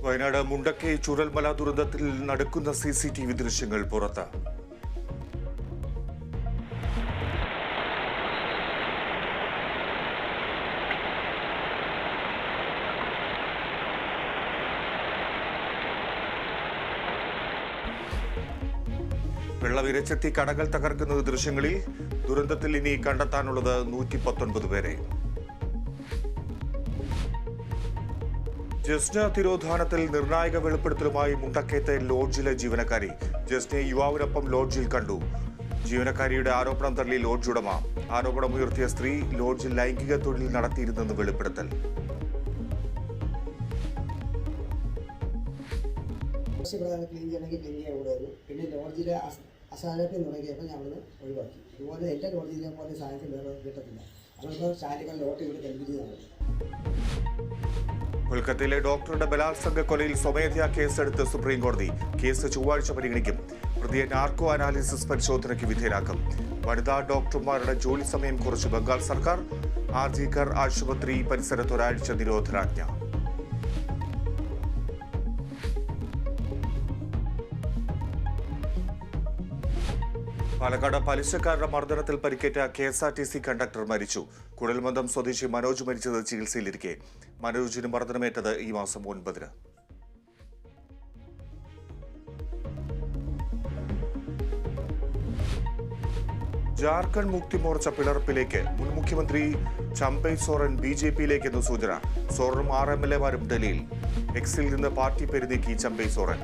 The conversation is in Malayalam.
വയനാട് മുണ്ടക്കൈ ചുരൽമല ദുരന്തത്തിൽ നടക്കുന്ന CCTV ദൃശ്യങ്ങൾ പുറത്ത്. വെള്ളവിരച്ചെത്തി കടകൾ തകർക്കുന്ന ദൃശ്യങ്ങളിൽ ദുരന്തത്തിൽ ഇനി കണ്ടെത്താനുള്ളത് 119 പേരെ. ജസ്ന തിരോധാനത്തിൽ നിർണായക വെളിപ്പെടുത്തലുമായി മുണ്ടക്കയത്തെ ലോഡ്ജിലെ ജീവനക്കാരി. ജസ്നയെ യുവാവിനൊപ്പം ലോഡ്ജിൽ കണ്ടു. ജീവനക്കാരിയുടെ ആരോപണം തള്ളി ലോഡ്ജ് ഉടമ. ആരോപണമുയർത്തിയ സ്ത്രീ ലോഡ്ജിൽ ലൈംഗിക തൊഴിൽ നടത്തിയിരുന്നെന്ന് വെളിപ്പെടുത്തൽ. പിന്നെ ലോഡ്ജിലെ അസാധനത്തിൽ തുടങ്ങിയപ്പോൾ ഞങ്ങൾ ഒഴിവാക്കി. അതുപോലെ എൻ്റെ ലോഡ്ജിലെ പോലെ സാധനത്തിൽ വേറെ കിട്ടത്തില്ല. അതുകൊണ്ട് ശാരീരിക ലോട്ട് ഇവിടെ കൽപ്പിച്ച് നടക്കും. കൊൽക്കത്തയിലെ ഡോക്ടറുടെ ബലാത്സംഗ കൊലയിൽ സ്വമേധയാ കേസെടുത്ത് സുപ്രീം കോടതി. കേസ് ചൊവ്വാഴ്ച പരിഗണിക്കും. പ്രതിയെ നാർക്കോ അനാലിസിസ് പരിശോധനയ്ക്ക് വിധേയരാക്കും. വനിതാ ഡോക്ടർമാരുടെ ജോലി സമയം കുറച്ച് ബംഗാൾ സർക്കാർ. ആർജികർ ആശുപത്രി പരിസരത്ത് ഒരാഴ്ച നിരോധനാജ്ഞ. പാലക്കാട് പലിശക്കാരുടെ മർദ്ദനത്തിൽ പരിക്കേറ്റ KSRTC കണ്ടക്ടർ മരിച്ചു. കുഴൽമന്ദം സ്വദേശി മനോജ് മരിച്ചത് ചികിത്സയിലിരിക്കെ. മനോജിന് മർദ്ദനമേറ്റത് ഈ മാസം 9-ന്. ജാർഖണ്ഡ് മുക്തി മോർച്ച പിളർപ്പിലേക്ക്. മുൻ മുഖ്യമന്ത്രി ചമ്പൈ സോറൻ BJP-യിലേക്കെന്ന് സൂചന. സോറനും 6 MLA-മാരും ഡൽഹിയിൽ. എക്സിൽ നിന്ന് പാർട്ടി പേര് നീക്കി ചമ്പൈ സോറൻ.